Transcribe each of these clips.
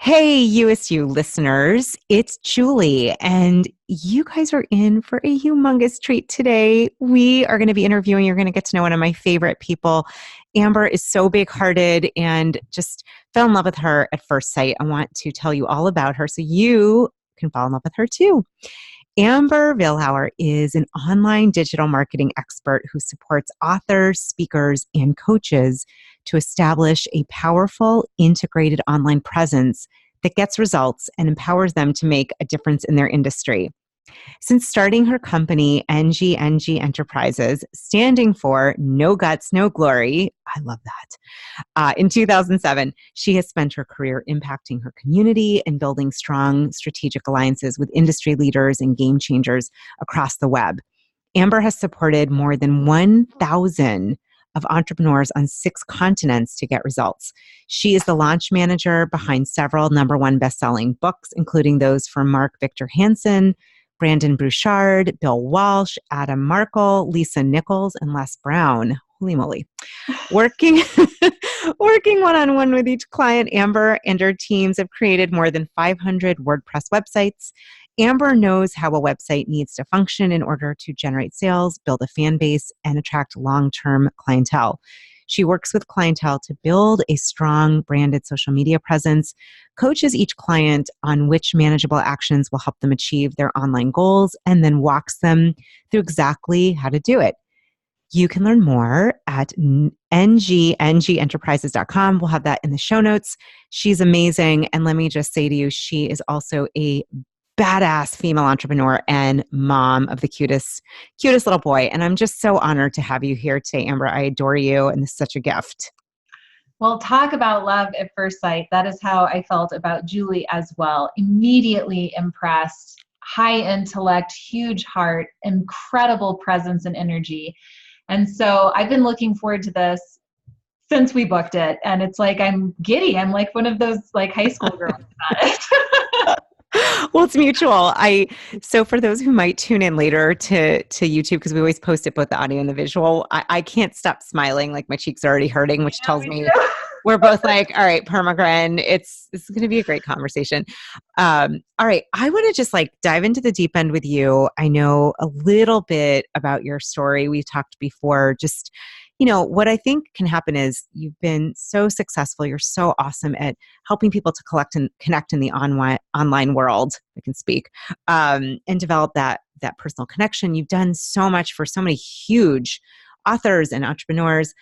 Hey, USU listeners, it's Julie, and you guys are in for a humongous treat today. We are going to be interviewing, you're going to get to know one of my favorite people. Amber is so big hearted and just fell in love with her at first sight. I want to tell you all about her so you can fall in love with her too. Amber Vilhauer is an online digital marketing expert who supports authors, speakers, and coaches to establish a powerful, integrated online presence that gets results and empowers them to make a difference in their industry. Since starting her company, NGNG Enterprises, standing for No Guts, No Glory, I love that, in 2007, she has spent her career impacting her community and building strong strategic alliances with industry leaders and game changers across the web. Amber has supported more than 1,000 of entrepreneurs on 6 continents to get results. She is the launch manager behind several #1 best-selling books, including those from Mark Victor Hansen, Brendon Burchard, Bill Walsh, Adam Markel, Lisa Nichols, and Les Brown. Holy moly. Working, working one-on-one with each client, Amber and her teams have created more than 500 WordPress websites. Amber knows how a website needs to function in order to generate sales, build a fan base, and attract long-term clientele. She works with clientele to build a strong branded social media presence, coaches each client on which manageable actions will help them achieve their online goals, and then walks them through exactly how to do it. You can learn more at ngngenterprises.com. We'll have that in the show notes. She's amazing. And let me just say to you, she is also a badass female entrepreneur and mom of the cutest little boy. And I'm just so honored to have you here today, Amber. I adore you, and this is such a gift. Well, talk about love at first sight. That is how I felt about Julie as well. Immediately impressed, high intellect, huge heart, incredible presence and energy. And so I've been looking forward to this since we booked it. And it's like, I'm giddy. I'm like one of those like high school girls about it. Well, it's mutual. So for those who might tune in later to YouTube, because we always post it both the audio and the visual, I can't stop smiling. Like my cheeks are already hurting, which tells me we're both like, all right, Permagren, this is going to be a great conversation. All right. I want to just like dive into the deep end with you. I know a little bit about your story. We've talked before. Just, what I think can happen is you've been so successful. You're so awesome at helping people to collect and connect in the online world. I can speak, and develop that personal connection. You've done so much for so many huge authors and entrepreneurs.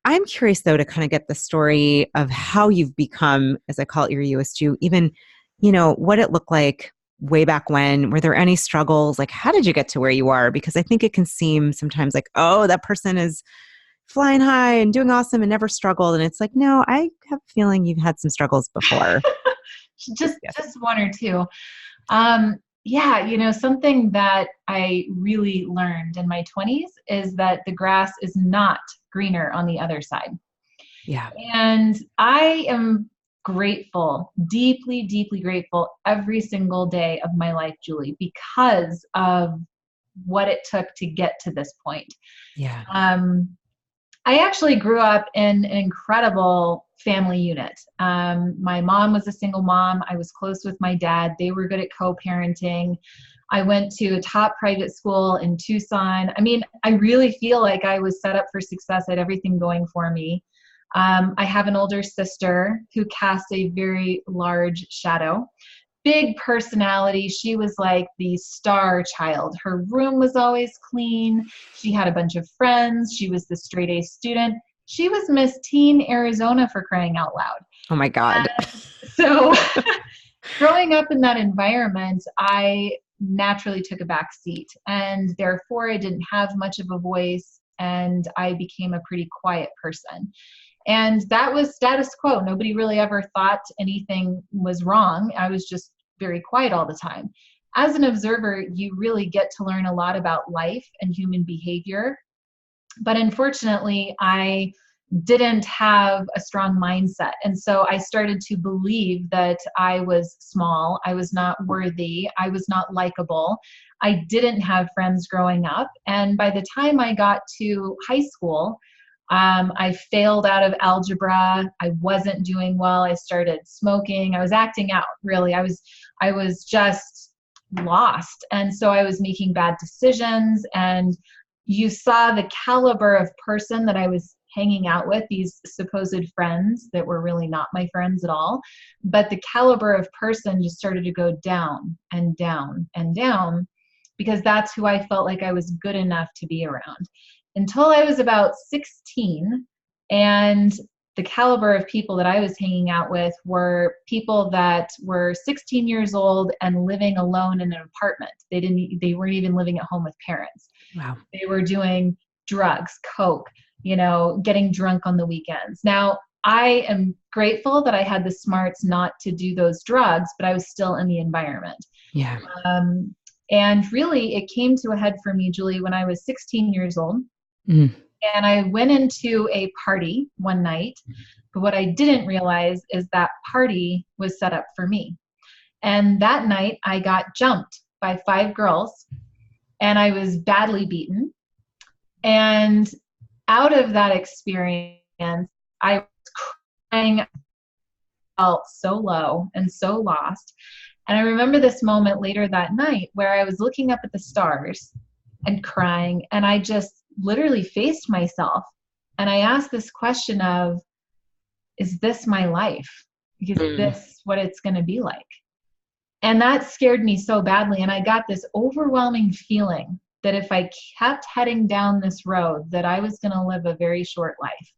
I'm curious, though, to kind of get the story of how you've become, as I call it, your USU, even, what it looked like way back when. Were there any struggles? Like, how did you get to where you are? Because I think it can seem sometimes like, oh, that person is flying high and doing awesome and never struggled. And it's like, no, I have a feeling you've had some struggles before. just one or two. Yeah, something that I really learned in my 20s is that the grass is not greener on the other side. Yeah. And I am grateful, deeply, deeply grateful every single day of my life, Julie, because of what it took to get to this point. Yeah. I actually grew up in an incredible family unit. My mom was a single mom. I was close with my dad. They were good at co-parenting. I went to a top private school in Tucson. I mean, I really feel like I was set up for success. I had everything going for me. I have an older sister who casts a very large shadow. Big personality. She was like the star child. Her room was always clean. She had a bunch of friends. She was the straight A student. She was Miss Teen Arizona, for crying out loud. Oh my God. So growing up in that environment, I naturally took a back seat, and therefore I didn't have much of a voice, and I became a pretty quiet person. And that was status quo. Nobody really ever thought anything was wrong. I was just very quiet all the time. As an observer, you really get to learn a lot about life and human behavior. But unfortunately, I didn't have a strong mindset. And so I started to believe that I was small, I was not worthy, I was not likable. I didn't have friends growing up. And by the time I got to high school, I failed out of algebra. I wasn't doing well. I started smoking. I was acting out, really. I was just lost. And so I was making bad decisions. And you saw the caliber of person that I was hanging out with, these supposed friends that were really not my friends at all. But the caliber of person just started to go down and down and down, because that's who I felt like I was good enough to be around. Until I was about 16, and the caliber of people that I was hanging out with were people that were 16 years old and living alone in an apartment. They weren't even living at home with parents. Wow. They were doing drugs, coke, getting drunk on the weekends. Now, I am grateful that I had the smarts not to do those drugs, but I was still in the environment. Yeah. And really, it came to a head for me, Julie, when I was 16 years old. Mm. And I went into a party one night, but what I didn't realize is that party was set up for me. And that night I got jumped by 5 girls, and I was badly beaten. And out of that experience, I was crying, felt so low and so lost. And I remember this moment later that night where I was looking up at the stars and crying, and I just literally faced myself, and I asked this question of, is this my life? Is this what it's going to be like? And that scared me so badly. And I got this overwhelming feeling that if I kept heading down this road, that I was going to live a very short life.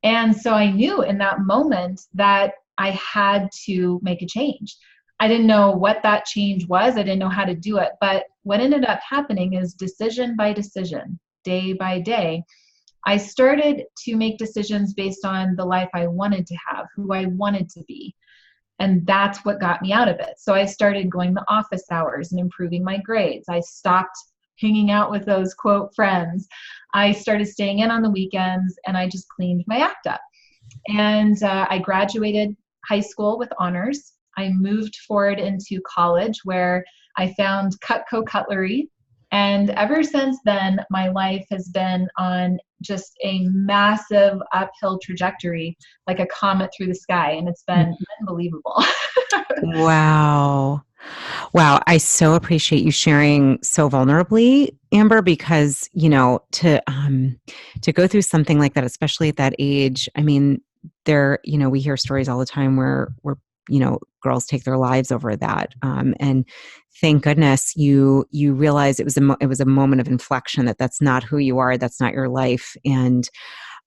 And so I knew in that moment that I had to make a change. I didn't know what that change was. I didn't know how to do it. But what ended up happening is, decision by decision, day by day, I started to make decisions based on the life I wanted to have, who I wanted to be. And that's what got me out of it. So I started going the office hours and improving my grades. I stopped hanging out with those quote friends. I started staying in on the weekends, and I just cleaned my act up. And I graduated high school with honors. I moved forward into college, where I found Cutco Cutlery. And ever since then, my life has been on just a massive uphill trajectory, like a comet through the sky. And it's been unbelievable. Wow. Wow. I so appreciate you sharing so vulnerably, Amber, because, to go through something like that, especially at that age, I mean, we hear stories all the time where girls take their lives over that. And thank goodness you realize it was a moment of inflection, that's not who you are. That's not your life. And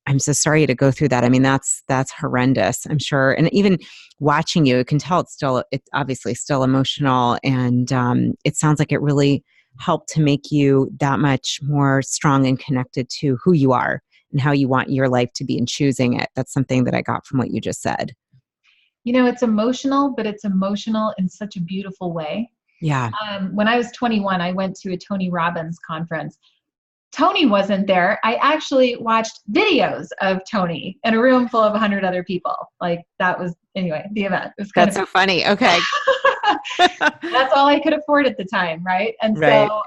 I'm so sorry to go through that. I mean, that's horrendous, I'm sure. And even watching you, you can tell it's obviously still emotional. And it sounds like it really helped to make you that much more strong and connected to who you are and how you want your life to be and choosing it. That's something that I got from what you just said. It's emotional, but it's emotional in such a beautiful way. Yeah. When I was 21, I went to a Tony Robbins conference. Tony wasn't there. I actually watched videos of Tony in a room full of 100 other people. Like, that was, anyway, the event. It was kind That's so funny. Okay. That's all I could afford at the time, right? And right. So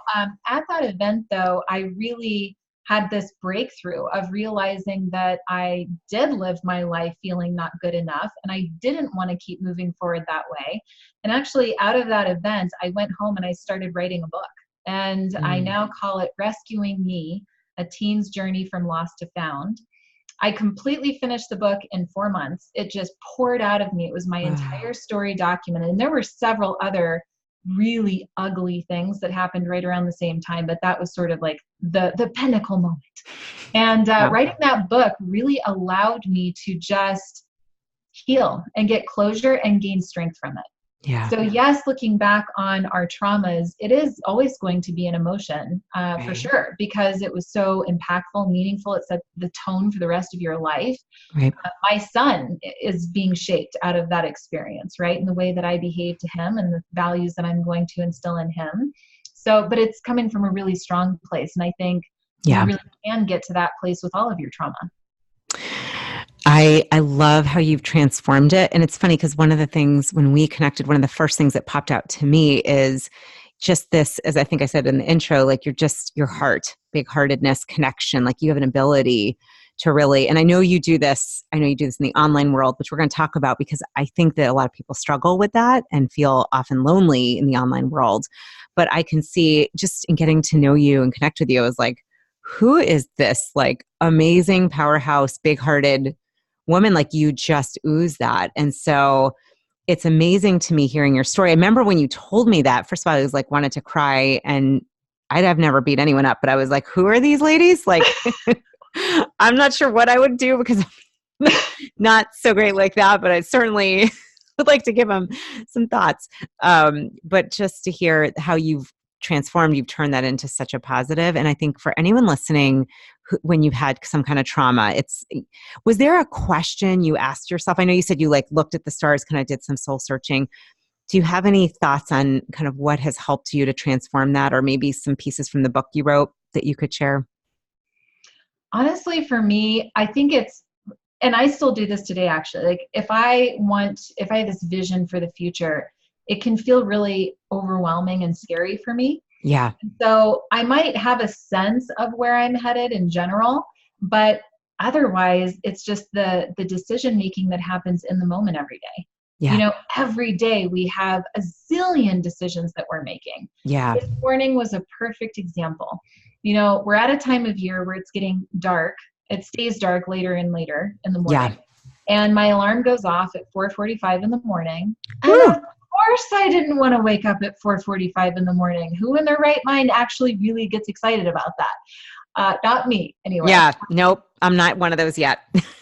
at that event, though, I really had this breakthrough of realizing that I did live my life feeling not good enough, and I didn't want to keep moving forward that way. And actually, out of that event, I went home and I started writing a book. And I now call it Rescuing Me, A Teen's Journey from Lost to Found. I completely finished the book in 4 months. It just poured out of me. It was my entire story documented. And there were several other really ugly things that happened right around the same time, but that was sort of like the pinnacle moment. And writing that book really allowed me to just heal and get closure and gain strength from it. Yeah. So yes, looking back on our traumas, it is always going to be an emotion for sure, because it was so impactful, meaningful. It set the tone for the rest of your life. Right. My son is being shaped out of that experience, right? In the way that I behave to him and the values that I'm going to instill in him. So, but it's coming from a really strong place. And I think you really can get to that place with all of your trauma. I love how you've transformed it. And it's funny because one of the things when we connected, one of the first things that popped out to me is just this, as I think I said in the intro, like your heart, big heartedness, connection, like you have an ability to really, and I know you do this in the online world, which we're going to talk about because I think that a lot of people struggle with that and feel often lonely in the online world. But I can see just in getting to know you and connect with you, I was like, who is this like amazing powerhouse, big-hearted woman? Like you just ooze that. And so it's amazing to me hearing your story. I remember when you told me that, first of all, I was like, wanted to cry, and I'd have never beat anyone up, but I was like, who are these ladies? Like, I'm not sure what I would do because I'm not so great like that, but I certainly would like to give them some thoughts. But just to hear how you've transformed, you've turned that into such a positive. And I think for anyone listening, when you've had some kind of trauma, was there a question you asked yourself? I know you said you like looked at the stars, kind of did some soul searching. Do you have any thoughts on kind of what has helped you to transform that, or maybe some pieces from the book you wrote that you could share? Honestly, for me, I think and I still do this today, actually. Like if I have this vision for the future, it can feel really overwhelming and scary for me. Yeah. So I might have a sense of where I'm headed in general, but otherwise it's just the decision making that happens in the moment every day. Yeah. Every day we have a zillion decisions that we're making. Yeah. This morning was a perfect example. We're at a time of year where it's getting dark. It stays dark later and later in the morning. Yeah. And my alarm goes off at 4:45 in the morning. And Woo! of course I didn't want to wake up at 4:45 in the morning. Who in their right mind actually really gets excited about that? Not me, anyway. Yeah. Nope. I'm not one of those yet.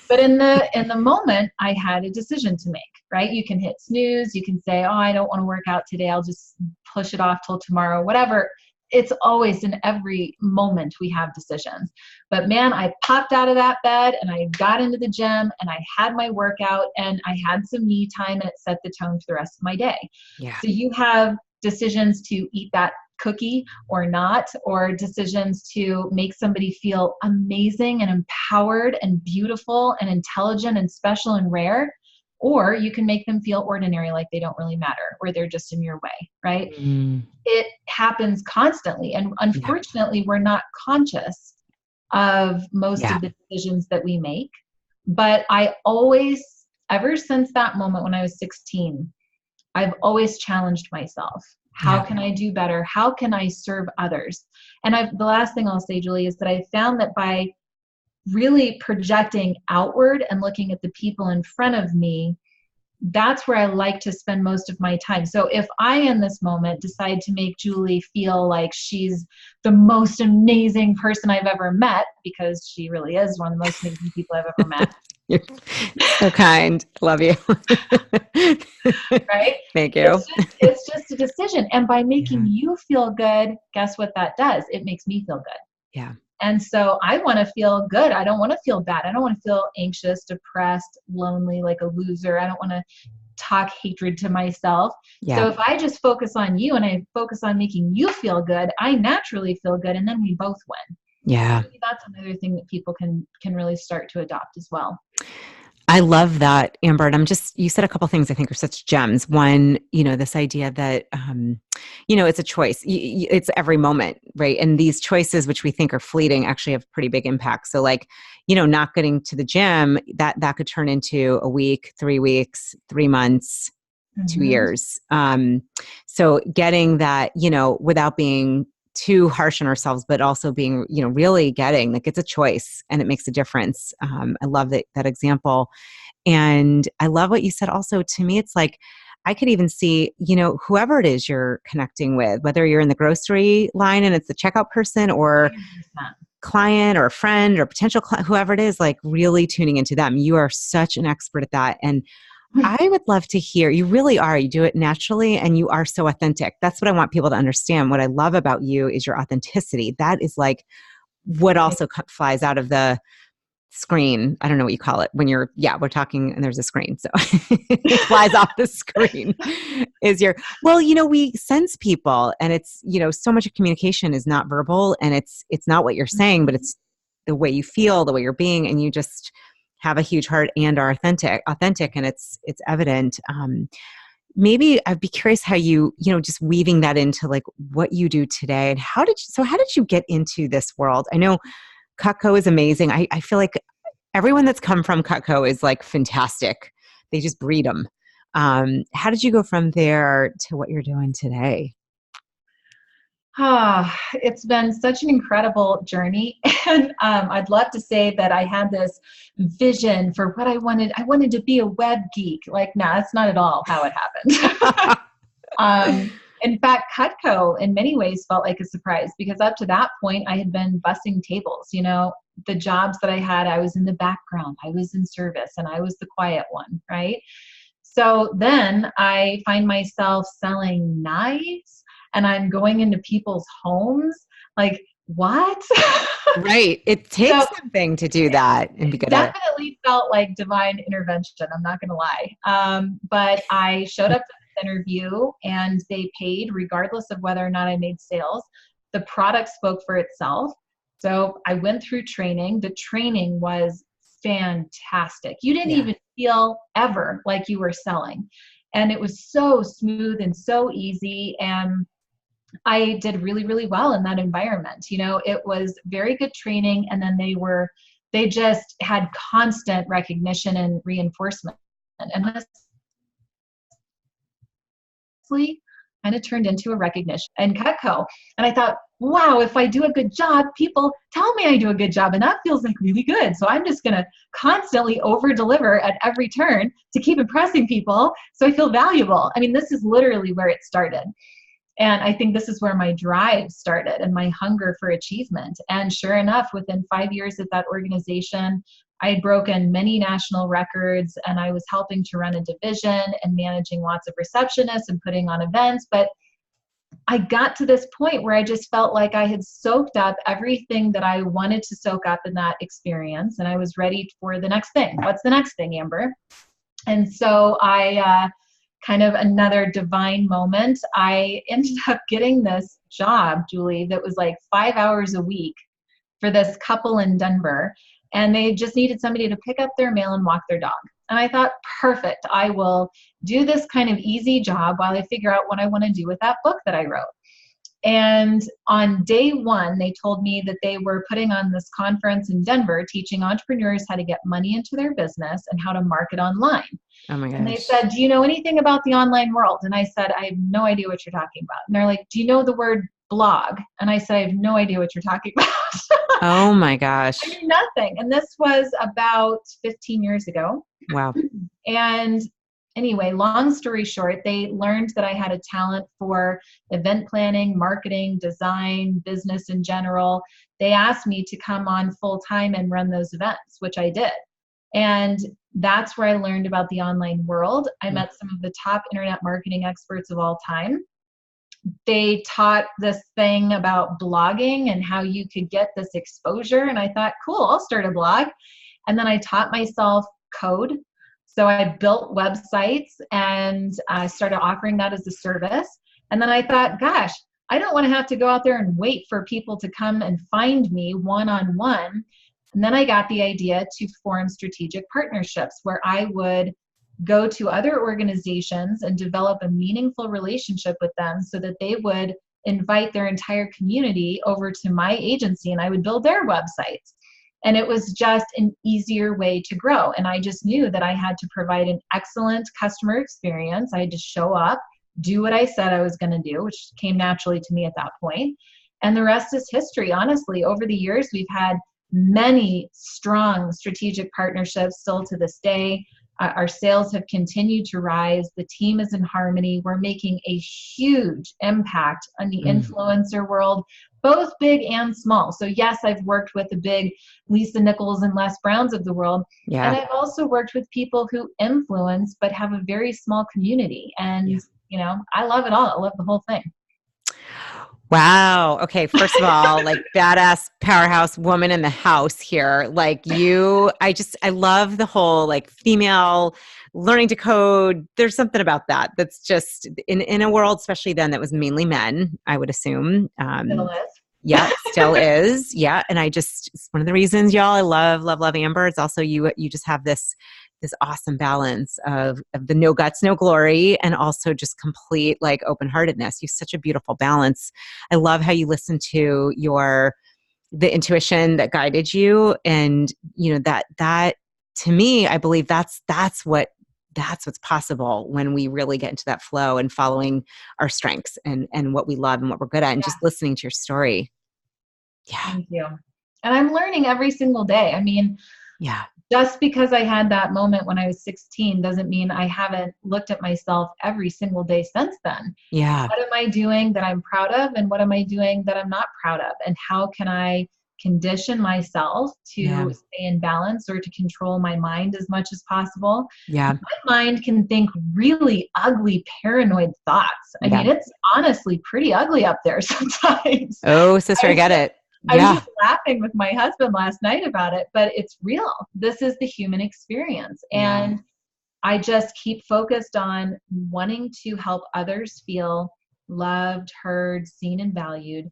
But in the moment, I had a decision to make, right? You can hit snooze. You can say, oh, I don't want to work out today. I'll just push it off till tomorrow, whatever. It's always in every moment we have decisions. But man, I popped out of that bed and I got into the gym and I had my workout and I had some me time, and it set the tone for the rest of my day. Yeah. So you have decisions to eat that cookie or not, or decisions to make somebody feel amazing and empowered and beautiful and intelligent and special and rare, or you can make them feel ordinary, like they don't really matter, or they're just in your way, right? It happens constantly. And unfortunately, we're not conscious of most of the decisions that we make. But I always, ever since that moment when I was 16, I've always challenged myself. How can I do better? How can I serve others? And the last thing I'll say, Julie, is that I found that by really projecting outward and looking at the people in front of me, that's where I like to spend most of my time. So if I, in this moment, decide to make Julie feel like she's the most amazing person I've ever met, because she really is one of the most amazing people I've ever met. You're so kind. Love you. Right? Thank you. It's just a decision. And by making you feel good, guess what that does? It makes me feel good. Yeah. And so I want to feel good. I don't want to feel bad. I don't want to feel anxious, depressed, lonely, like a loser. I don't want to talk hatred to myself. Yeah. So if I just focus on you and I focus on making you feel good, I naturally feel good, and then we both win. Yeah. Maybe that's another thing that people can really start to adopt as well. I love that, Amber. And you said a couple things I think are such gems. One, this idea that, it's a choice. It's every moment, right? And these choices, which we think are fleeting, actually have pretty big impact. So like, not getting to the gym, that could turn into a week, 3 weeks, 3 months, 2 years. So getting that, without being too harsh on ourselves, but also being, really getting like it's a choice and it makes a difference. I love that example. And I love what you said also. To me, it's like, I could even see, whoever it is you're connecting with, whether you're in the grocery line and it's the checkout person or 100%. client or a friend or potential client, whoever it is, like really tuning into them. You are such an expert at that. And I would love to hear, you really are, you do it naturally and you are so authentic. That's what I want people to understand. What I love about you is your authenticity. That is like what also flies out of the screen. I don't know what you call it when we're talking and there's a screen. So it flies off the screen is we sense people, and it's, so much of communication is not verbal, and it's not what you're saying, but it's the way you feel, the way you're being, and you just have a huge heart and are authentic, and it's evident. Maybe I'd be curious how you, just weaving that into like what you do today, and how did you get into this world? I know Cutco is amazing. I feel like everyone that's come from Cutco is like fantastic. They just breed them. How did you go from there to what you're doing today? It's been such an incredible journey. And I'd love to say that I had this vision for what I wanted. I wanted to be a web geek. Like, no, that's not at all how it happened. In fact, Cutco in many ways felt like a surprise because up to that point, I had been bussing tables. The jobs that I had, I was in the background, I was in service, and I was the quiet one, right? So then I find myself selling knives and I'm going into people's homes. Like, what? Right. It takes So something to do that and be good at it. definitely felt like divine intervention. I'm not going to lie. But I showed up to this interview and they paid regardless of whether or not I made sales. The product spoke for itself. So I went through training. The training was fantastic. You didn't even feel ever like you were selling. And it was so smooth and so easy. And I did really, really well in that environment. It was very good training. And then they just had constant recognition and reinforcement. And honestly, kind of turned into a recognition and Cutco. And I thought, wow, if I do a good job, people tell me I do a good job. And that feels like really good. So I'm just going to constantly over deliver at every turn to keep impressing people. So I feel valuable. I mean, this is literally where it started. And I think this is where my drive started and my hunger for achievement. And sure enough, within 5 years at that organization, I had broken many national records and I was helping to run a division and managing lots of receptionists and putting on events. But I got to this point where I just felt like I had soaked up everything that I wanted to soak up in that experience. And I was ready for the next thing. What's the next thing, Amber? And so I kind of another divine moment. I ended up getting this job, Julie, that was like 5 hours a week for this couple in Denver. And they just needed somebody to pick up their mail and walk their dog. And I thought, perfect, I will do this kind of easy job while I figure out what I want to do with that book that I wrote. And on day one, they told me that they were putting on this conference in Denver, teaching entrepreneurs how to get money into their business and how to market online. Oh my gosh. And they said, do you know anything about the online world? And I said, I have no idea what you're talking about. And they're like, do you know the word blog? And I said, I have no idea what you're talking about. Oh my gosh. I knew nothing. And this was about 15 years ago. Wow. And anyway, long story short, they learned that I had a talent for event planning, marketing, design, business in general. They asked me to come on full time and run those events, which I did. And that's where I learned about the online world. I met some of the top internet marketing experts of all time. They taught this thing about blogging and how you could get this exposure. And I thought, cool, I'll start a blog. And then I taught myself code. So I built websites and I started offering that as a service. And then I thought, gosh, I don't want to have to go out there and wait for people to come and find me one-on-one. And then I got the idea to form strategic partnerships where I would go to other organizations and develop a meaningful relationship with them so that they would invite their entire community over to my agency and I would build their websites. And it was just an easier way to grow. And I just knew that I had to provide an excellent customer experience. I had to show up, do what I said I was going to do, which came naturally to me at that point. And the rest is history. Honestly, over the years, we've had many strong strategic partnerships still to this day. Our sales have continued to rise. The team is in harmony. We're making a huge impact on the influencer world, both big and small. So yes, I've worked with the big Nichols and Les Browns of the world. Yeah. And I've also worked with people who influence, but have a very small community. And, you know, I love it all. I love the whole thing. Wow. Okay. First of all, like badass powerhouse woman in the house here. Like you, I love the whole like female learning to code. There's something about that that's just in a world, especially then that was mainly men, I would assume. Still is. Yeah, still is. Yeah. And it's one of the reasons, y'all, I love Amber. It's also you just have this awesome balance of the no guts, no glory, and also just complete like open-heartedness. You have such a beautiful balance. I love how you listen to your the intuition that guided you. And, that to me, I believe that's what's possible when we really get into that flow and following our strengths and what we love and what we're good at and just listening to your story. Yeah. Thank you. And I'm learning every single day. I mean, just because I had that moment when I was 16 doesn't mean I haven't looked at myself every single day since then. Yeah. What am I doing that I'm proud of? And what am I doing that I'm not proud of? And how can I condition myself to stay in balance or to control my mind as much as possible? Yeah. My mind can think really ugly, paranoid thoughts. I mean, it's honestly pretty ugly up there sometimes. Oh, sister, I get it. I was just laughing with my husband last night about it, but it's real. This is the human experience. And I just keep focused on wanting to help others feel loved, heard, seen, and valued.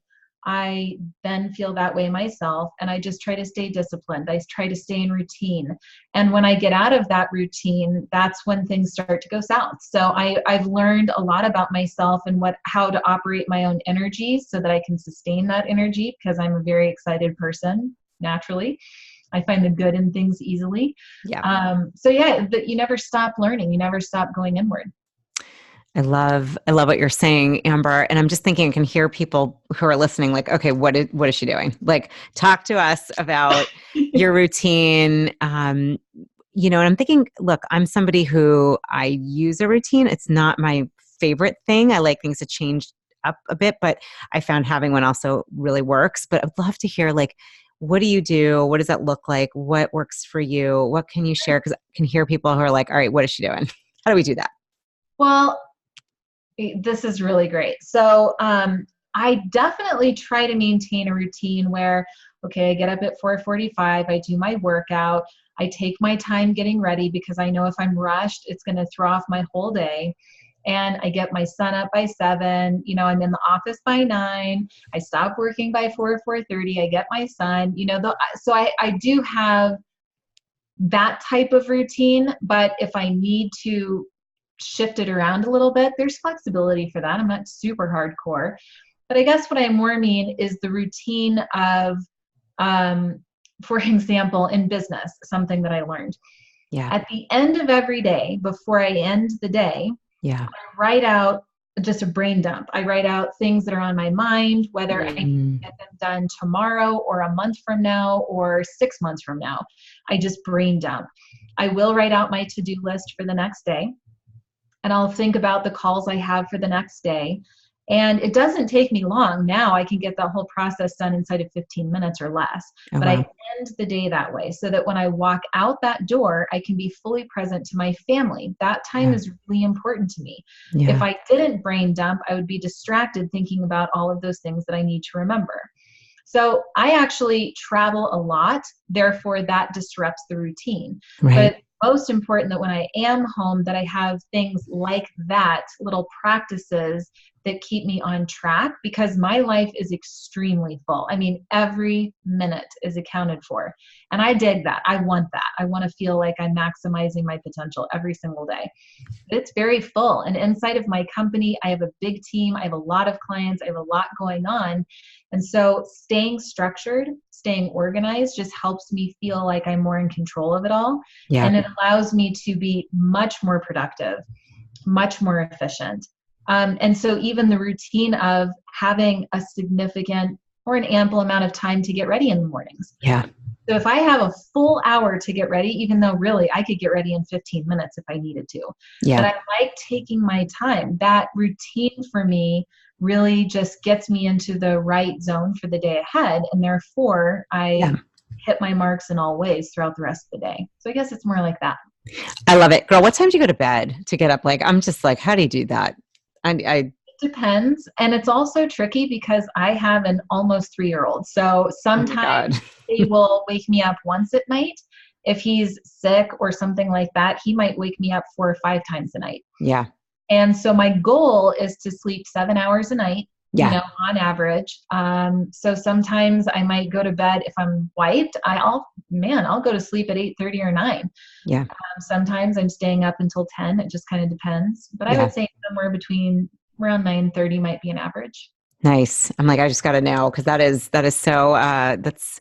I then feel that way myself, and I just try to stay disciplined. I try to stay in routine. And when I get out of that routine, that's when things start to go south. So I've learned a lot about myself and how to operate my own energy so that I can sustain that energy, because I'm a very excited person naturally. I find the good in things easily. You never stop learning. You never stop going inward. I love what you're saying, Amber. And I'm just thinking, I can hear people who are listening like, okay, what is she doing? Like, talk to us about your routine. And I'm thinking, look, I'm somebody who I use a routine. It's not my favorite thing. I like things to change up a bit, but I found having one also really works. But I'd love to hear, like, what do you do? What does that look like? What works for you? What can you share? Because I can hear people who are like, all right, what is she doing? How do we do that? Well, this is really great. So I definitely try to maintain a routine where, okay, I get up at 4:45, I do my workout, I take my time getting ready because I know if I'm rushed, it's going to throw off my whole day. And I get my son up by 7, I'm in the office by 9, I stop working by 4:30, I get my son, so I do have that type of routine, but if I need to shift it around a little bit, there's flexibility for that. I'm not super hardcore, but I guess what I more mean is the routine of, for example, in business, something that I learned. At the end of every day, before I end the day, I write out just a brain dump. I write out things that are on my mind, whether I can get them done tomorrow or a month from now or 6 months from now. I just brain dump. I will write out my to-do list for the next day. And I'll think about the calls I have for the next day. And it doesn't take me long. Now I can get that whole process done inside of 15 minutes or less. But I end the day that way so that when I walk out that door, I can be fully present to my family. That time is really important to me. If I didn't brain dump, I would be distracted thinking about all of those things that I need to remember. So I actually travel a lot. Therefore, that disrupts the routine. But most important that when I am home, that I have things like that, little practices that keep me on track, because my life is extremely full. I mean, every minute is accounted for. And I dig that. I want that. I want to feel like I'm maximizing my potential every single day. But it's very full. And inside of my company, I have a big team. I have a lot of clients. I have a lot going on. And so staying structured, staying organized just helps me feel like I'm more in control of it all. And it allows me to be much more productive, much more efficient. And so even the routine of having a significant or an ample amount of time to get ready in the mornings. So if I have a full hour to get ready, even though really I could get ready in 15 minutes if I needed to, but I like taking my time. That routine for me really just gets me into the right zone for the day ahead. And therefore I hit my marks in all ways throughout the rest of the day. So I guess it's more like that. I love it. Girl, what time do you go to bed to get up? Like, I'm just like, how do you do that? It depends. And it's also tricky because I have an almost 3-year-old. So sometimes he will wake me up once at night. If he's sick or something like that, he might wake me up 4 or 5 times a night. And so my goal is to sleep 7 hours a night, on average. So sometimes I might go to bed if I'm wiped. I'll go to sleep at 8:30 or 9. Sometimes I'm staying up until 10. It just kind of depends. But I would say somewhere between around 9:30 might be an average. Nice. I'm like, I just got to know because that is so, that's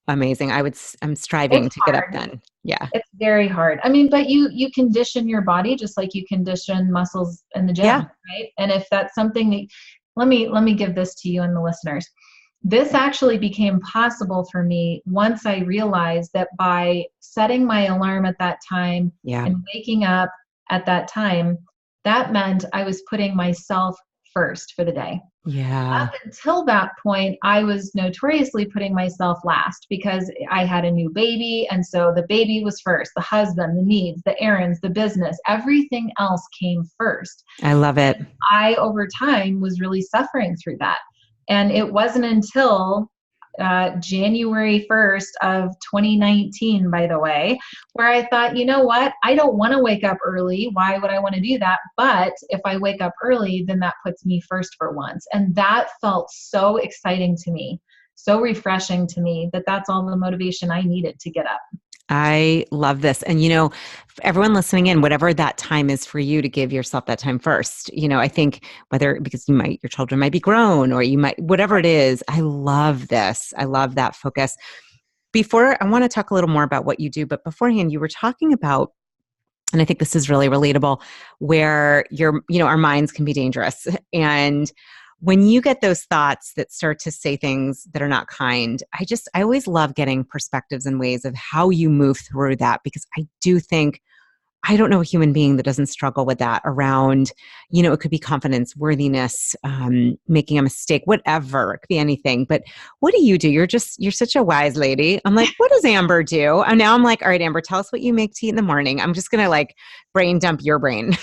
amazing. I'm striving It's to get up hard. then. Yeah. It's very hard. I mean, but you condition your body just like you condition muscles in the gym, Yeah. right? And if that's something that, let me give this to you and the listeners. This actually became possible for me once I realized that by setting my alarm at that time Yeah. and waking up at that time, that meant I was putting myself first for the day. Yeah. Up until that point, I was notoriously putting myself last because I had a new baby. And so the baby was first, the husband, the needs, the errands, the business, everything else came first. I love it. I, over time, was really suffering through that. And it wasn't until January 1st of 2019, by the way, where I thought, you know what? I don't want to wake up early. Why would I want to do that? But if I wake up early, then that puts me first for once. And that felt so exciting to me, so refreshing to me that that's all the motivation I needed to get up. I love this. And, for everyone listening in, whatever that time is for you to give yourself that time first, I think whether because your children might be grown or you might, whatever it is, I love this. I love that focus. Before, I want to talk a little more about what you do, but beforehand, you were talking about, and I think this is really relatable, where our minds can be dangerous. And when you get those thoughts that start to say things that are not kind, I always love getting perspectives and ways of how you move through that, because I do think I don't know a human being that doesn't struggle with that around, it could be confidence, worthiness, making a mistake, whatever. It could be anything. But what do you do? You're such a wise lady. I'm like, what does Amber do? And now I'm like, all right, Amber, tell us what you make to eat in the morning. I'm just going to like brain dump your brain.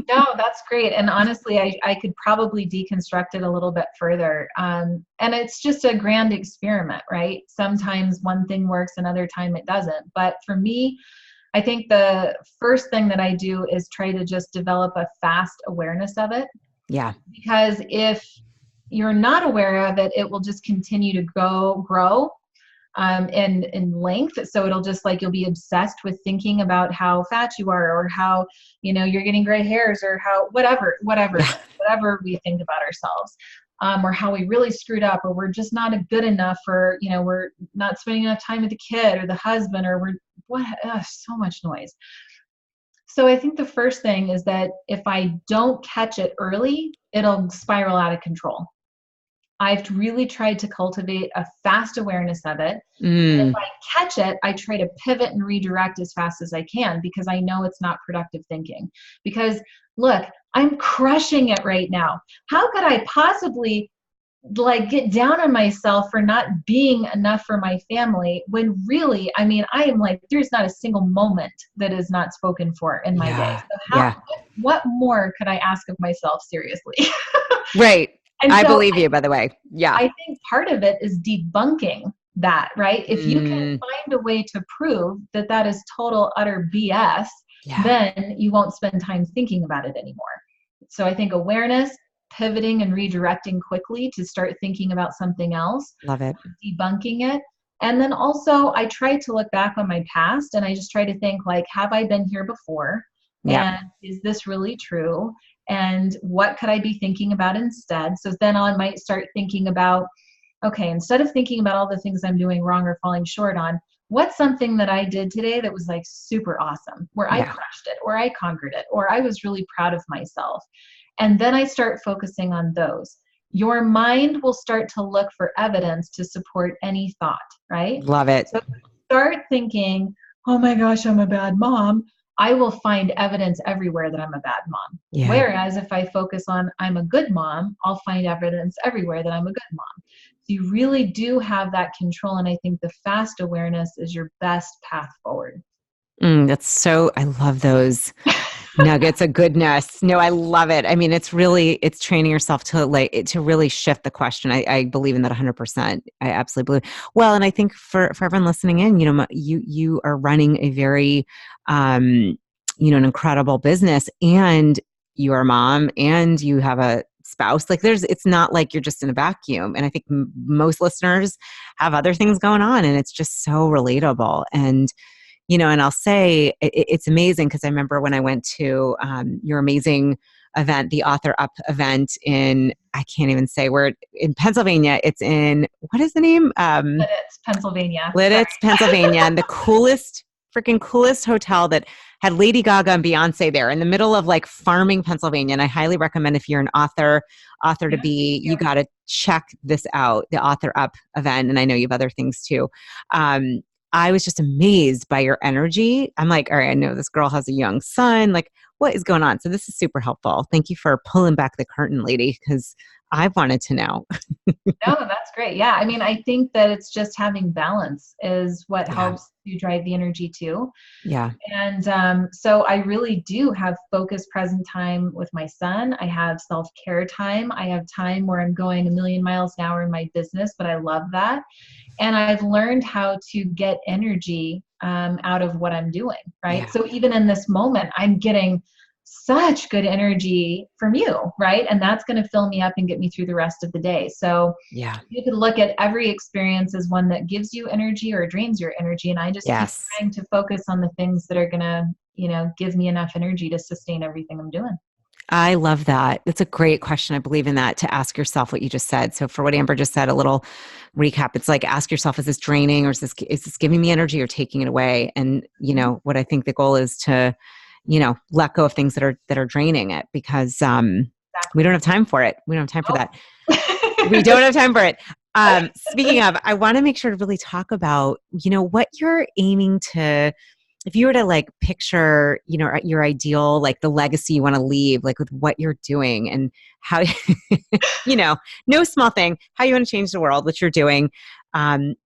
No, that's great. And honestly, I could probably deconstruct it a little bit further. And it's just a grand experiment, right? Sometimes one thing works, another time it doesn't. But for me, I think the first thing that I do is try to just develop a fast awareness of it. Yeah. Because if you're not aware of it, it will just continue to grow in length. So it'll just like, you'll be obsessed with thinking about how fat you are, or how, you're getting gray hairs, or how, whatever, Yeah. whatever we think about ourselves, or how we really screwed up, or we're just not good enough, or, we're not spending enough time with the kid or the husband, or so much noise. So I think the first thing is that if I don't catch it early, it'll spiral out of control. I've really tried to cultivate a fast awareness of it. And if I catch it, I try to pivot and redirect as fast as I can, because I know it's not productive thinking. Because look, I'm crushing it right now. How could I possibly get down on myself for not being enough for my family, when really, I mean, I am like, there's not a single moment that is not spoken for in my day. So what more could I ask of myself, seriously? Right. And I so believe you, by the way. Yeah. I think part of it is debunking that, right? If you can find a way to prove that that is total, utter BS, then you won't spend time thinking about it anymore. So I think awareness, pivoting and redirecting quickly to start thinking about something else. Love it. Debunking it. And then also I try to look back on my past, and I just try to think like, have I been here before? Yeah. And is this really true? And what could I be thinking about instead? So then I might start thinking about, okay, instead of thinking about all the things I'm doing wrong or falling short on, what's something that I did today that was like super awesome, where I crushed it, or I conquered it, or I was really proud of myself. And then I start focusing on those. Your mind will start to look for evidence to support any thought, right? Love it. So start thinking, oh my gosh, I'm a bad mom. I will find evidence everywhere that I'm a bad mom. Yeah. Whereas if I focus on I'm a good mom, I'll find evidence everywhere that I'm a good mom. So you really do have that control. And I think the fast awareness is your best path forward. I love those nuggets of goodness. No, I love it. I mean, it's training yourself to really shift the question. I believe in that 100%. I absolutely believe. Well, and I think for everyone listening in, you are running a very, an incredible business, and you are a mom, and you have a spouse. It's not like you're just in a vacuum. And I think most listeners have other things going on, and it's just so relatable. And And I'll say it's amazing because I remember when I went to your amazing event, the Author Up event I can't even say where, in Pennsylvania. It's in, what is the name? It's Pennsylvania. Lidditz, Pennsylvania, and the freaking coolest hotel that had Lady Gaga and Beyonce there in the middle of like farming Pennsylvania. And I highly recommend, if you're an author to be, you got to check this out, the Author Up event. And I know you have other things too. I was just amazed by your energy. I'm like, all right, I know this girl has a young son. Like, what is going on? So this is super helpful. Thank you for pulling back the curtain, lady, because I wanted to know. No, that's great. Yeah. I mean, I think that it's just having balance is what Yeah. helps you drive the energy too. Yeah. And so I really do have focused present time with my son. I have self-care time. I have time where I'm going a million miles an hour in my business, but I love that. And I've learned how to get energy out of what I'm doing, right? Yeah. So even in this moment, I'm getting such good energy from you, right? And that's going to fill me up and get me through the rest of the day. So Yeah. you could look at every experience as one that gives you energy or drains your energy. And I just keep trying to focus on the things that are going to, give me enough energy to sustain everything I'm doing. I love that. That's a great question. I believe in that, to ask yourself what you just said. So for what Amber just said, a little recap, it's like, ask yourself, is this draining, or is this giving me energy or taking it away? And, what I think the goal is to, let go of things that are draining it, because we don't have time for it. We don't have time for that. We don't have time for it. Speaking of, I want to make sure to really talk about, what you're aiming to, if you were to like picture, your ideal, like the legacy you want to leave, like with what you're doing and how, no small thing, how you want to change the world, what you're doing.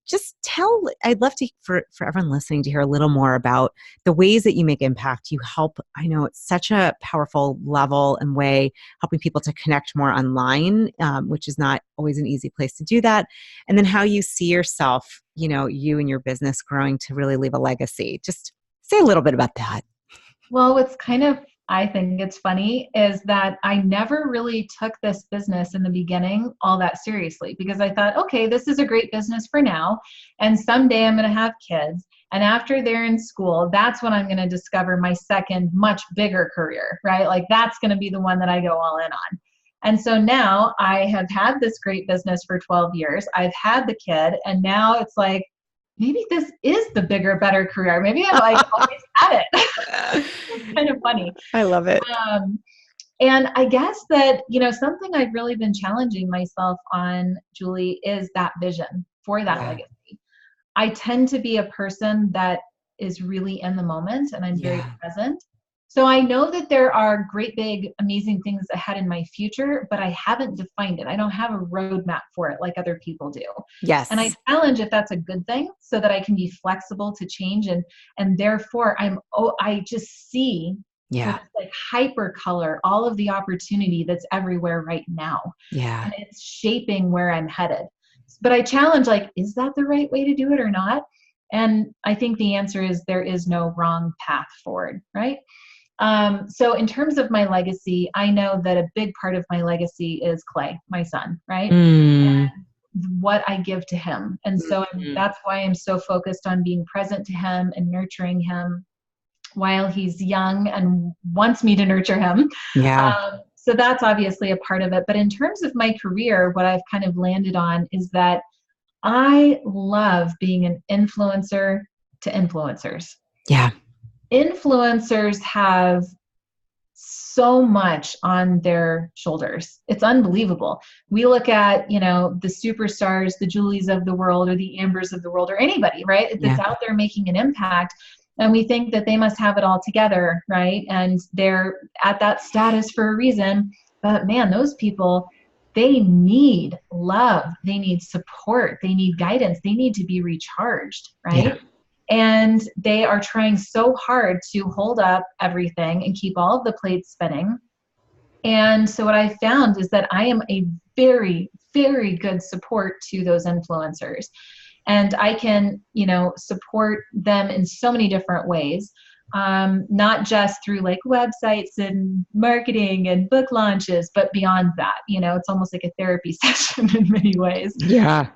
Just I'd love to, for everyone listening, to hear a little more about the ways that you make impact. You help, I know it's such a powerful level and way, helping people to connect more online, which is not always an easy place to do that. And then how you see yourself, you and your business growing to really leave a legacy. Just say a little bit about that. Well, what's I think it's funny, is that I never really took this business in the beginning all that seriously, because I thought, okay, this is a great business for now, and someday I'm going to have kids. And after they're in school, that's when I'm going to discover my second, much bigger career, right? Like that's going to be the one that I go all in on. And so now I have had this great business for 12 years. I've had the kid, and now it's like, maybe this is the bigger, better career. Maybe I've like always had it. It's kind of funny. I love it. And I guess that, something I've really been challenging myself on, Julie, is that vision for that legacy. I tend to be a person that is really in the moment, and I'm very present. So I know that there are great, big, amazing things ahead in my future, but I haven't defined it. I don't have a roadmap for it like other people do. Yes. And I challenge if that's a good thing, so that I can be flexible to change. And therefore I just see with like hyper color all of the opportunity that's everywhere right now. Yeah. And it's shaping where I'm headed. But I challenge, like, is that the right way to do it or not? And I think the answer is there is no wrong path forward, right? So in terms of my legacy, I know that a big part of my legacy is Clay, my son, right? And what I give to him. And so that's why I'm so focused on being present to him and nurturing him while he's young and wants me to nurture him. Yeah. So that's obviously a part of it. But in terms of my career, what I've kind of landed on is that I love being an influencer to influencers. Yeah. Influencers have so much on their shoulders. It's unbelievable. We look at, the superstars, the Julies of the world, or the Ambers of the world, or anybody, right? That's out there making an impact. And we think that they must have it all together, right? And they're at that status for a reason. But man, those people, they need love. They need support. They need guidance. They need to be recharged, right? Yeah. And they are trying so hard to hold up everything and keep all of the plates spinning. And so what I found is that I am a very, very good support to those influencers. And I can, support them in so many different ways. not just through like websites and marketing and book launches, but beyond that. It's almost like a therapy session in many ways. Yeah.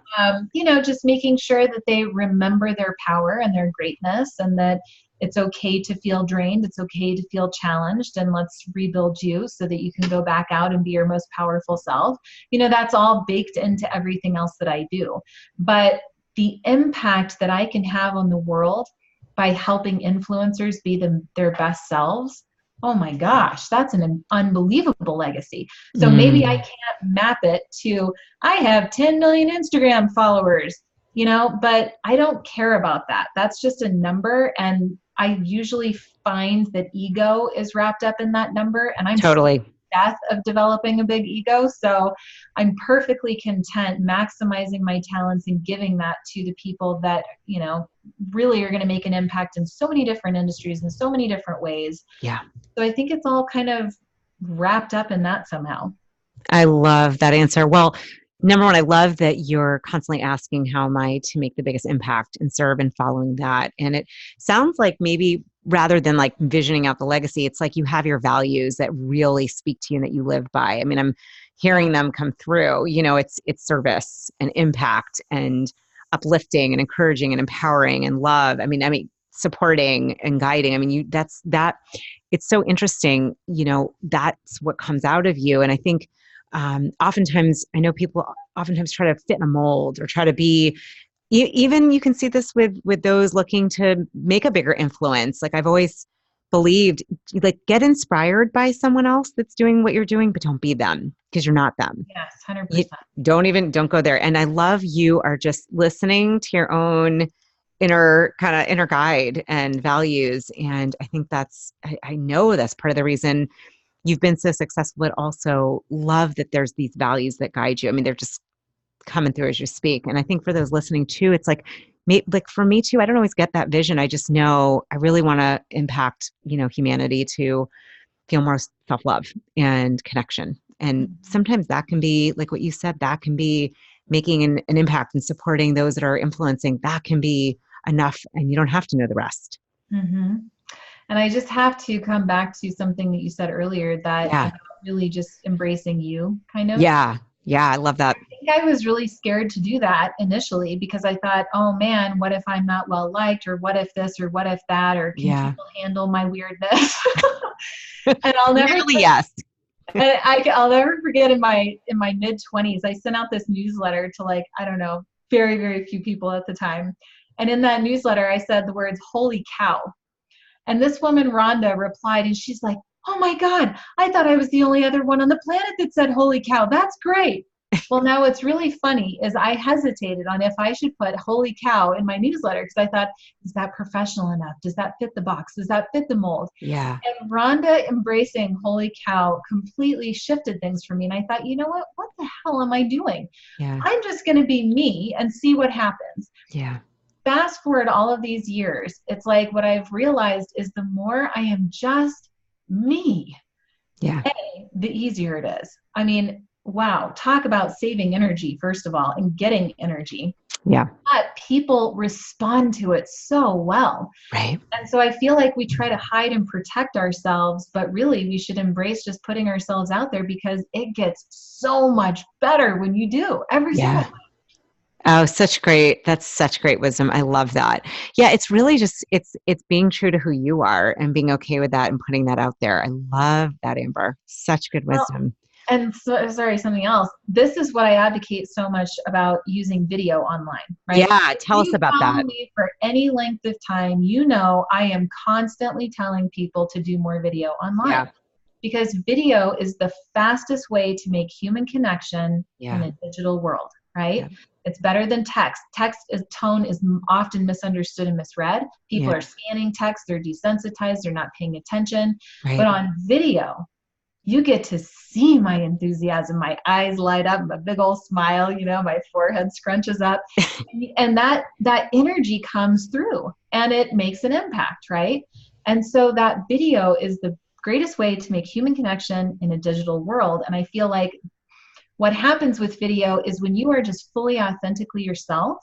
Just making sure that they remember their power and their greatness, and that it's okay to feel drained. It's okay to feel challenged, and let's rebuild you so that you can go back out and be your most powerful self. That's all baked into everything else that I do. But the impact that I can have on the world by helping influencers be their best selves, oh my gosh, that's an unbelievable legacy. So maybe I can't map it to, I have 10 million Instagram followers, but I don't care about that. That's just a number. And I usually find that ego is wrapped up in that number, and I'm Totally. death of developing a big ego. So I'm perfectly content maximizing my talents and giving that to the people that, really are going to make an impact in so many different industries in so many different ways. Yeah. So I think it's all kind of wrapped up in that somehow. I love that answer. Well, number one, I love that you're constantly asking, how am I to make the biggest impact and serve, and following that. And it sounds like maybe rather than like visioning out the legacy, it's like you have your values that really speak to you and that you live by. I mean, I'm hearing them come through. It's service and impact and uplifting and encouraging and empowering and love. I mean, supporting and guiding. I mean, it's so interesting, that's what comes out of you. And I think oftentimes, I know people oftentimes try to fit in a mold or try to be, even you can see this with those looking to make a bigger influence. Like I've always believed, like, get inspired by someone else that's doing what you're doing, but don't be them, because you're not them. Yes, 100%. Don't go there. And I love you are just listening to your own inner guide and values. And I think I know that's part of the reason you've been so successful, but also love that there's these values that guide you. I mean, they're just coming through as you speak. And I think for those listening too, it's like for me too, I don't always get that vision. I just know I really want to impact, humanity to feel more self-love and connection. And sometimes that can be like what you said, that can be making an impact and supporting those that are influencing. That can be enough, and you don't have to know the rest. Mm-hmm. And I just have to come back to something that you said earlier, that really just embracing you, kind of. Yeah. I love that. I think I was really scared to do that initially, because I thought, oh man, what if I'm not well liked, or what if this, or what if that, or can people handle my weirdness? And I'll never I'll never forget in my mid-20s, I sent out this newsletter to, like, I don't know, very, very few people at the time. And in that newsletter, I said the words, "Holy cow." And this woman, Rhonda, replied, and she's like, "Oh my God, I thought I was the only other one on the planet that said holy cow. That's great." Well, now what's really funny is I hesitated on if I should put holy cow in my newsletter, because I thought, is that professional enough? Does that fit the box? Does that fit the mold? Yeah. And Rhonda embracing holy cow completely shifted things for me. And I thought, you know what? What the hell am I doing? Yeah. I'm just going to be me and see what happens. Yeah. Fast forward all of these years, it's like what I've realized is the more I am just me, the easier it is. I mean, wow, talk about saving energy, first of all, and getting energy. Yeah. But people respond to it so well. Right. And so I feel like we try to hide and protect ourselves, but really we should embrace just putting ourselves out there, because it gets so much better when you do every single time. Oh, that's such great wisdom. I love that. Yeah. It's really just, it's being true to who you are and being okay with that and putting that out there. I love that, Amber. Such good wisdom. And so, sorry, something else. This is what I advocate so much about using video online, right? Yeah. Tell us about that. Me for any length of time, I am constantly telling people to do more video online, because video is the fastest way to make human connection in a digital world, right? Yeah. It's better than text. Tone is often misunderstood and misread. People are scanning text, they're desensitized, they're not paying attention. Right. But on video, you get to see my enthusiasm, my eyes light up, a big old smile, my forehead scrunches up, and that energy comes through and it makes an impact, right? And so that video is the greatest way to make human connection in a digital world. And I feel like what happens with video is when you are just fully authentically yourself,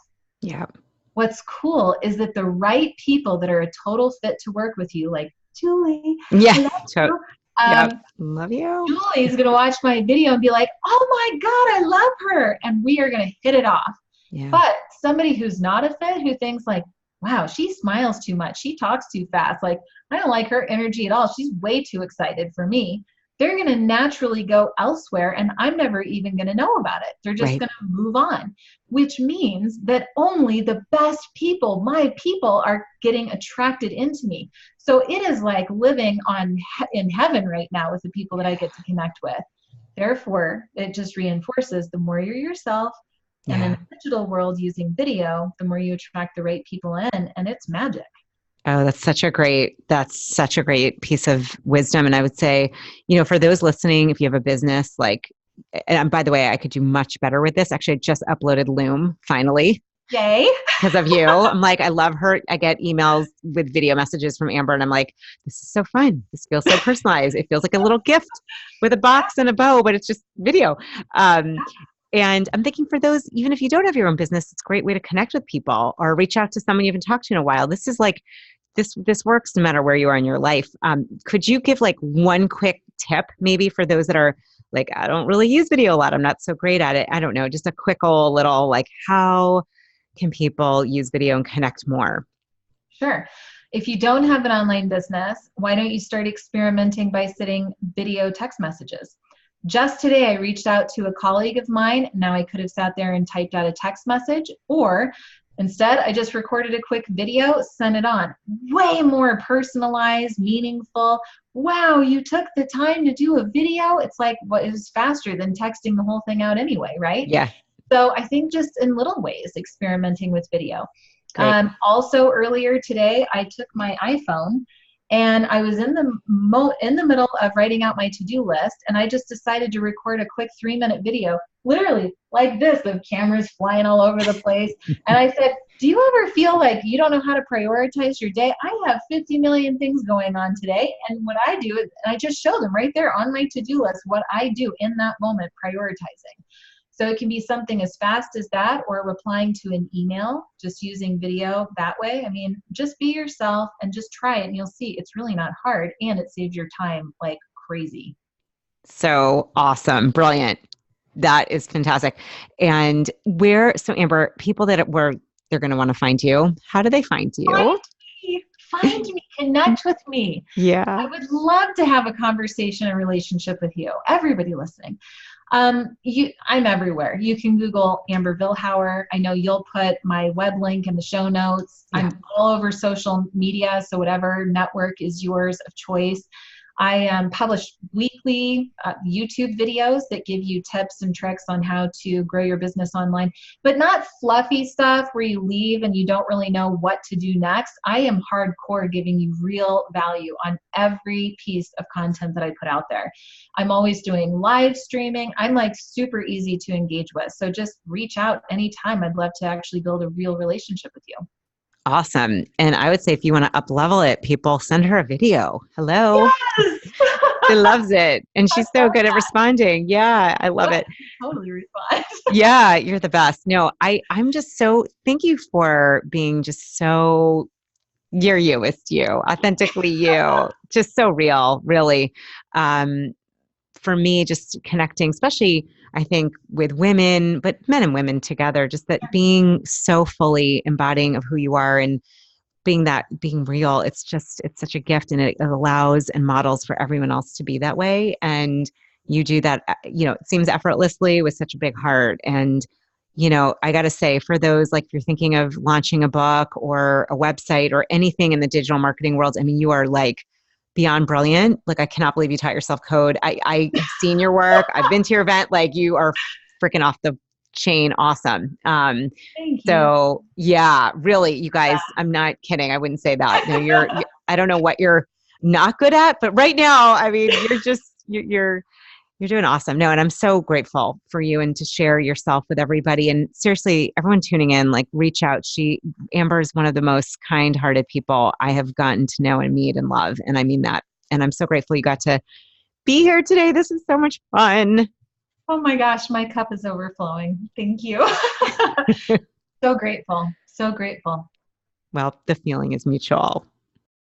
what's cool is that the right people that are a total fit to work with you, like Julie, Yeah. I love you. Yep. Love you. Julie's going to watch my video and be like, oh my God, I love her. And we are going to hit it off. Yeah. But somebody who's not a fit, who thinks like, wow, she smiles too much. She talks too fast. Like, I don't like her energy at all. She's way too excited for me. They're going to naturally go elsewhere, and I'm never even going to know about it. They're just Right. going to move on, which means that only the best people, my people, are getting attracted into me. So it is like living in heaven right now with the people that I get to connect with. Therefore, it just reinforces the more you're yourself, and in the digital world using video, the more you attract the right people in, and it's magic. Oh, that's such a great piece of wisdom. And I would say, for those listening, if you have a business, and by the way, I could do much better with this. Actually, I just uploaded Loom finally. Yay. Because of you. I'm like, I love her. I get emails with video messages from Amber, and I'm like, this is so fun. This feels so personalized. It feels like a little gift with a box and a bow, but it's just video. And I'm thinking for those, even if you don't have your own business, it's a great way to connect with people or reach out to someone you haven't talked to in a while. This is like, this works no matter where you are in your life. Could you give like one quick tip maybe for those that are like, I don't really use video a lot. I'm not so great at it. I don't know, just a quick old little, like, how can people use video and connect more? Sure. If you don't have an online business, why don't you start experimenting by sending video text messages? Just today, I reached out to a colleague of mine. Now I could have sat there and typed out a text message, or instead, I just recorded a quick video, sent it on. Way more personalized, meaningful. Wow, you took the time to do a video. It's like, what is faster than texting the whole thing out anyway, right? Yeah. So I think just in little ways, experimenting with video. Also earlier today, I took my iPhone and I was in the middle of writing out my to-do list, and I just decided to record a quick 3-minute video, literally like this, of cameras flying all over the place. And I said, do you ever feel like you don't know how to prioritize your day? I have 50 million things going on today. And what I do is I just show them right there on my to-do list what I do in that moment, prioritizing. So it can be something as fast as that, or replying to an email, just using video that way. I mean, just be yourself and just try it, and you'll see it's really not hard, and it saves your time like crazy. So awesome. Brilliant. That is fantastic. And so Amber, people they're going to want to find you. How do they find you? Find me, connect with me. Yeah. I would love to have a conversation and relationship with you. Everybody listening. I'm everywhere. You can Google Amber Vilhauer. I know you'll put my web link in the show notes. Yeah. I'm all over social media, so whatever network is yours of choice. I publish weekly YouTube videos that give you tips and tricks on how to grow your business online, but not fluffy stuff where you leave and you don't really know what to do next. I am hardcore giving you real value on every piece of content that I put out there. I'm always doing live streaming. I'm like super easy to engage with. So just reach out anytime. I'd love to actually build a real relationship with you. Awesome. And I would say if you want to up level it, people send her a video. Hello. Yes! She loves it. And she's so good at responding. Yeah, I love it. Totally respond. Yeah, you're the best. No, I'm just thank you for being just so, you're you, it's you, authentically you, just so real, really. For me, just connecting, especially I think with women, but men and women together, just that being so fully embodying of who you are and being real, it's such a gift, and it allows and models for everyone else to be that way. And you do that, it seems effortlessly with such a big heart. And, I got to say, for those, like if you're thinking of launching a book or a website or anything in the digital marketing world, I mean, you are like beyond brilliant. Like, I cannot believe you taught yourself code. I have seen your work. I've been to your event. Like, you are freaking off the chain. Awesome. Thank you. So yeah, really, you guys, I'm not kidding. I wouldn't say that. No, I don't know what you're not good at, but right now, I mean, you're doing awesome. No, and I'm so grateful for you and to share yourself with everybody. And seriously, everyone tuning in, like, reach out. Amber is one of the most kind-hearted people I have gotten to know and meet and love. And I mean that. And I'm so grateful you got to be here today. This is so much fun. Oh my gosh, my cup is overflowing. Thank you. So grateful. So grateful. Well, the feeling is mutual.